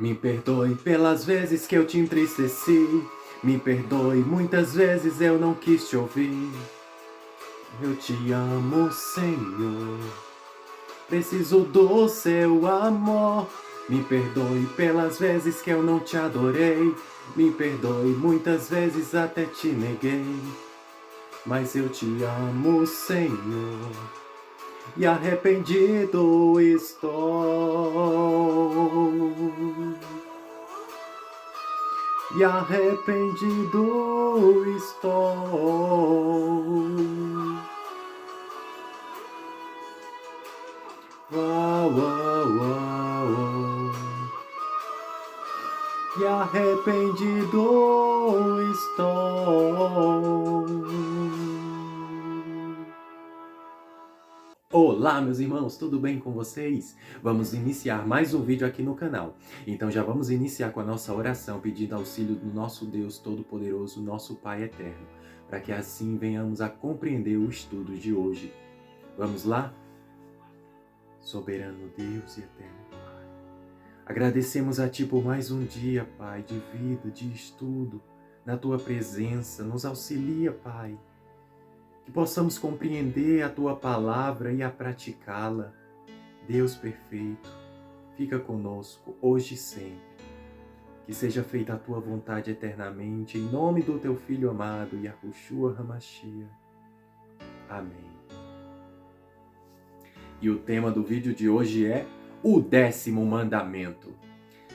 Me perdoe pelas vezes que eu te entristeci. Me perdoe, muitas vezes eu não quis te ouvir. Eu te amo, Senhor. Preciso do seu amor. Me perdoe pelas vezes que eu não te adorei. Me perdoe, muitas vezes até te neguei. Mas eu te amo, Senhor. E arrependido estou. E arrependido estou. Uau, uau, uau, uau. E arrependido estou. Olá, meus irmãos, tudo bem com vocês? Vamos iniciar mais um vídeo aqui no canal. Então já vamos iniciar com a nossa oração, pedindo auxílio do nosso Deus Todo-Poderoso, nosso Pai Eterno, para que assim venhamos a compreender o estudo de hoje. Vamos lá? Soberano Deus e eterno Pai, agradecemos a Ti por mais um dia, Pai, de vida, de estudo, na Tua presença. Nos auxilia, Pai, que possamos compreender a Tua palavra e a praticá-la. Deus perfeito, fica conosco hoje e sempre. Que seja feita a Tua vontade eternamente, em nome do Teu Filho amado, Yahushua HaMashiach. Amém. E o tema do vídeo de hoje é o 10º mandamento.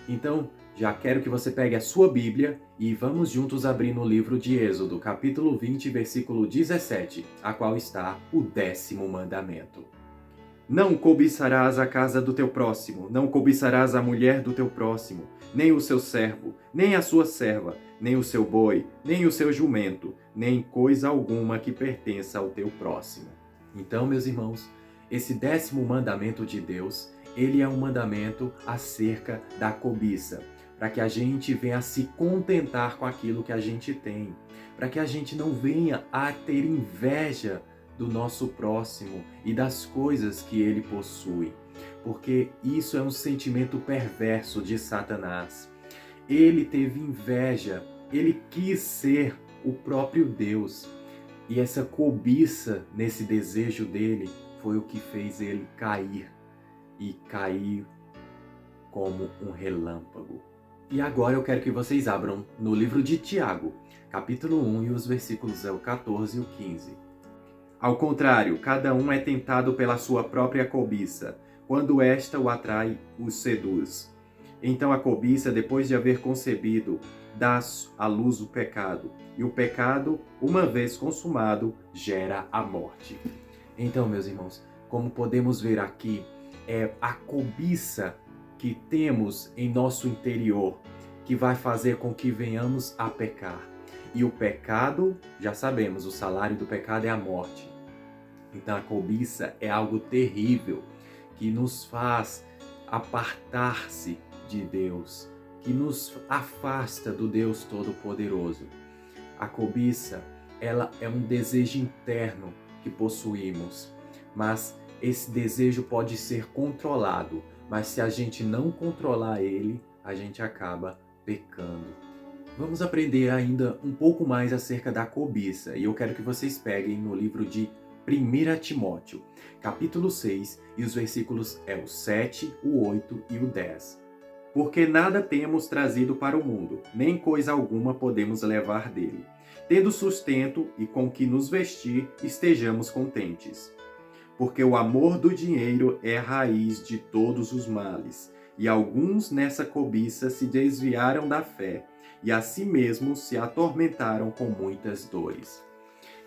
Então, já quero que você pegue a sua Bíblia e vamos juntos abrir no livro de Êxodo, capítulo 20, versículo 17, a qual está o 10º mandamento. Não cobiçarás a casa do teu próximo, não cobiçarás a mulher do teu próximo, nem o seu servo, nem a sua serva, nem o seu boi, nem o seu jumento, nem coisa alguma que pertença ao teu próximo. Então, meus irmãos, esse 10º mandamento de Deus, ele é um mandamento acerca da cobiça, para que a gente venha a se contentar com aquilo que a gente tem, para que a gente não venha a ter inveja do nosso próximo e das coisas que ele possui, porque isso é um sentimento perverso de Satanás. Ele teve inveja, ele quis ser o próprio Deus, e essa cobiça nesse desejo dele foi o que fez ele cair, e cair como um relâmpago. E agora eu quero que vocês abram no livro de Tiago, capítulo 1, e os versículos 14 e 15. Ao contrário, cada um é tentado pela sua própria cobiça, quando esta o atrai, o seduz. Então a cobiça, depois de haver concebido, dá à luz o pecado, e o pecado, uma vez consumado, gera a morte. Então, meus irmãos, como podemos ver aqui, é a cobiça que temos em nosso interior que vai fazer com que venhamos a pecar. E o pecado, já sabemos, o salário do pecado é a morte. Então a cobiça é algo terrível que nos faz apartar-se de Deus, que nos afasta do Deus Todo-Poderoso. A cobiça, ela é um desejo interno que possuímos, mas esse desejo pode ser controlado, mas se a gente não controlar ele, a gente acaba pecando. Vamos aprender ainda um pouco mais acerca da cobiça, e eu quero que vocês peguem no livro de 1 Timóteo, capítulo 6, e os versículos o 7, o 8 e o 10. Porque nada temos trazido para o mundo, nem coisa alguma podemos levar dele. Tendo sustento e com que nos vestir, estejamos contentes. Porque o amor do dinheiro é a raiz de todos os males, e alguns nessa cobiça se desviaram da fé, e a si mesmos se atormentaram com muitas dores.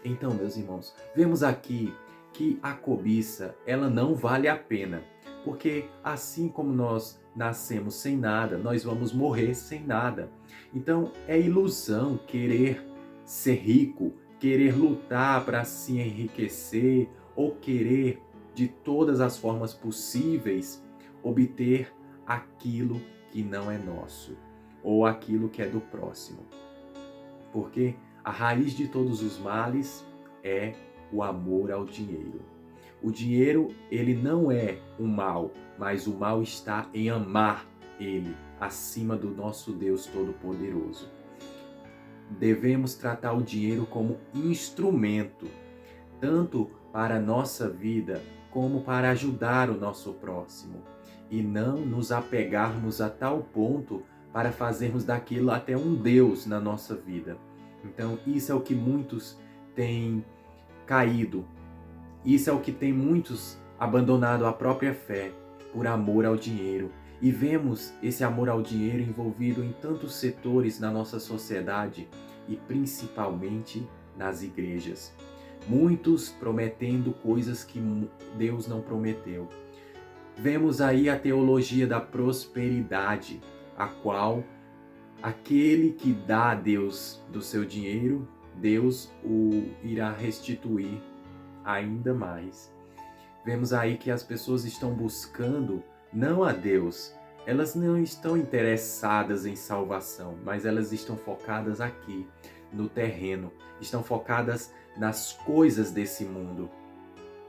Então, meus irmãos, vemos aqui que a cobiça, ela não vale a pena, porque assim como nós nascemos sem nada, nós vamos morrer sem nada. Então, é ilusão querer ser rico, querer lutar para se enriquecer ou querer, de todas as formas possíveis, obter aquilo que não é nosso ou aquilo que é do próximo. Porque a raiz de todos os males é o amor ao dinheiro. O dinheiro, ele não é um mal, mas o mal está em amar ele. acima do nosso Deus Todo-Poderoso. Devemos tratar o dinheiro como instrumento, tanto para a nossa vida como para ajudar o nosso próximo, e não nos apegarmos a tal ponto para fazermos daquilo até um Deus na nossa vida. Então, isso é o que muitos têm caído, isso é o que tem muitos abandonado a própria fé por amor ao dinheiro. E vemos esse amor ao dinheiro envolvido em tantos setores na nossa sociedade e principalmente nas igrejas. Muitos prometendo coisas que Deus não prometeu. Vemos aí a teologia da prosperidade, a qual aquele que dá a Deus do seu dinheiro, Deus o irá restituir ainda mais. Vemos aí que as pessoas estão buscando não a Deus, elas não estão interessadas em salvação, mas elas estão focadas aqui, no terreno, estão focadas nas coisas desse mundo.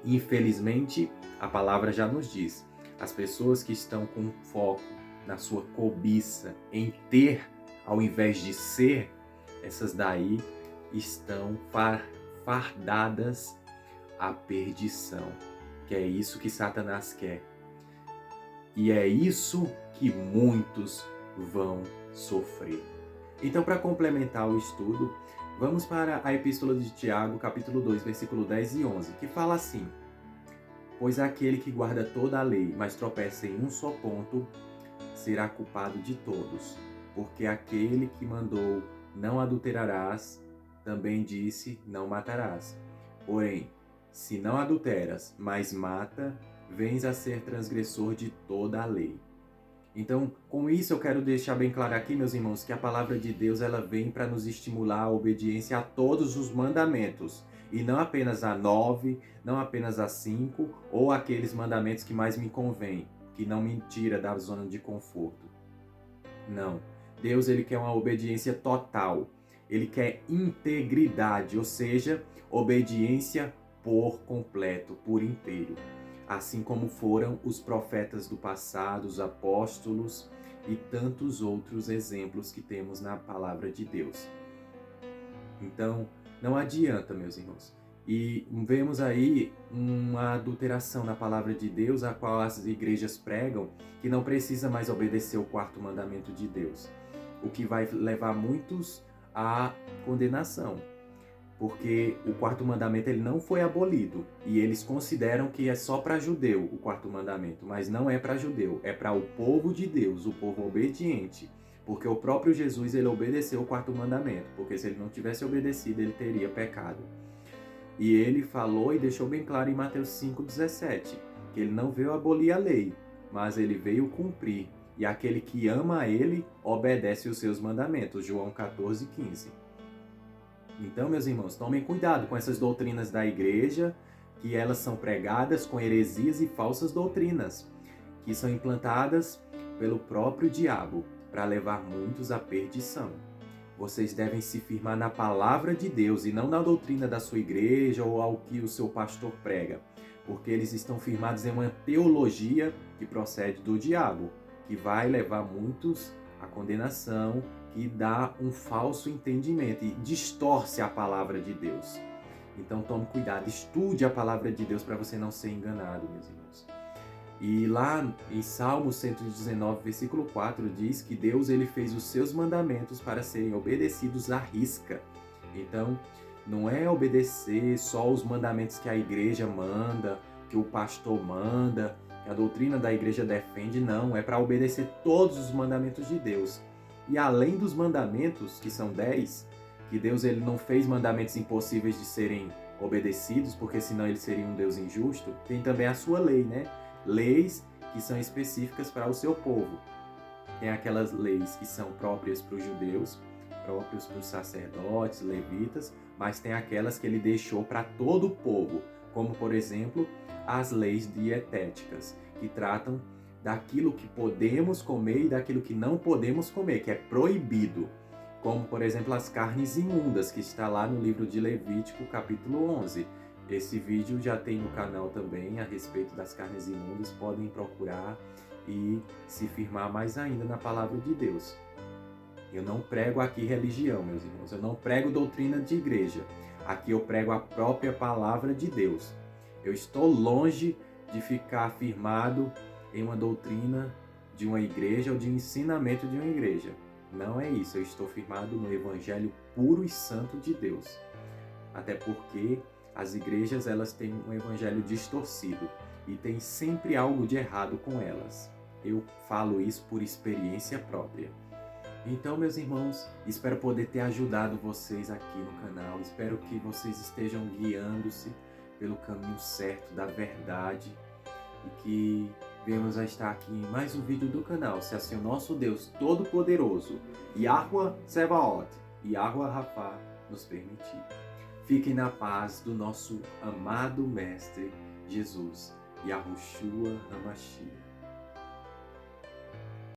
Infelizmente, a palavra já nos diz, as pessoas que estão com foco na sua cobiça, em ter ao invés de ser, essas daí estão fardadas à perdição, que é isso que Satanás quer. E é isso que muitos vão sofrer. Então, para complementar o estudo, vamos para a Epístola de Tiago, capítulo 2, versículo 10 e 11, que fala assim: Pois aquele que guarda toda a lei, mas tropeça em um só ponto, será culpado de todos. Porque aquele que mandou não adulterarás, também disse não matarás. Porém, se não adulteras, mas mata, vens a ser transgressor de toda a lei. Então, com isso eu quero deixar bem claro aqui, meus irmãos, que a palavra de Deus ela vem para nos estimular a obediência a todos os mandamentos, e não apenas a 9, não apenas a 5, ou aqueles mandamentos que mais me convêm, que não me tira da zona de conforto. Não. Deus ele quer uma obediência total. Ele quer integridade, ou seja, obediência por completo, por inteiro. Assim como foram os profetas do passado, os apóstolos e tantos outros exemplos que temos na palavra de Deus. Então, não adianta, meus irmãos. E vemos aí uma adulteração na palavra de Deus, a qual as igrejas pregam, que não precisa mais obedecer o quarto mandamento de Deus, o que vai levar muitos à condenação. Porque o quarto mandamento ele não foi abolido e eles consideram que é só para judeu o quarto mandamento, mas não é para judeu, é para o povo de Deus, o povo obediente, porque o próprio Jesus ele obedeceu o quarto mandamento, porque se ele não tivesse obedecido ele teria pecado. E ele falou e deixou bem claro em Mateus 5,17, que ele não veio abolir a lei, mas ele veio cumprir, e aquele que ama a ele obedece os seus mandamentos, João 14,15. Então, meus irmãos, tomem cuidado com essas doutrinas da igreja, que elas são pregadas com heresias e falsas doutrinas, que são implantadas pelo próprio diabo para levar muitos à perdição. Vocês devem se firmar na palavra de Deus e não na doutrina da sua igreja ou ao que o seu pastor prega, porque eles estão firmados em uma teologia que procede do diabo, que vai levar muitos à condenação, que dá um falso entendimento e distorce a palavra de Deus. Então tome cuidado, estude a palavra de Deus para você não ser enganado, meus irmãos. E lá em Salmo 119, versículo 4, diz que Deus ele fez os seus mandamentos para serem obedecidos à risca. Então, não é obedecer só os mandamentos que a igreja manda, que o pastor manda, que a doutrina da igreja defende, não. É para obedecer todos os mandamentos de Deus. E além dos mandamentos, que são 10, que Deus ele não fez mandamentos impossíveis de serem obedecidos, porque senão ele seria um Deus injusto, tem também a sua lei, né? Leis que são específicas para o seu povo. Tem aquelas leis que são próprias para os judeus, próprios para os sacerdotes, levitas, mas tem aquelas que ele deixou para todo o povo, como, por exemplo, as leis dietéticas, que tratam daquilo que podemos comer e daquilo que não podemos comer, que é proibido, como, por exemplo, as carnes imundas, que está lá no livro de Levítico, capítulo 11. Esse vídeo já tem no canal também a respeito das carnes imundas, podem procurar e se firmar mais ainda na palavra de Deus. Eu não prego aqui religião, meus irmãos. Eu não prego doutrina de igreja. Aqui eu prego a própria palavra de Deus. Eu estou longe de ficar firmado em uma doutrina de uma igreja ou de ensinamento de uma igreja. Não é isso. Eu estou firmado no evangelho puro e santo de Deus. Até porque as igrejas, elas têm um evangelho distorcido e tem sempre algo de errado com elas. Eu falo isso por experiência própria. Então, meus irmãos, espero poder ter ajudado vocês aqui no canal. Espero que vocês estejam guiando-se pelo caminho certo da verdade e que venhamos a estar aqui em mais um vídeo do canal, se assim o nosso Deus Todo-Poderoso, Yahuwah Sebaot, Yahuwah Rapha, nos permitir. Fiquem na paz do nosso amado Mestre Jesus, Yahushua HaMashiach.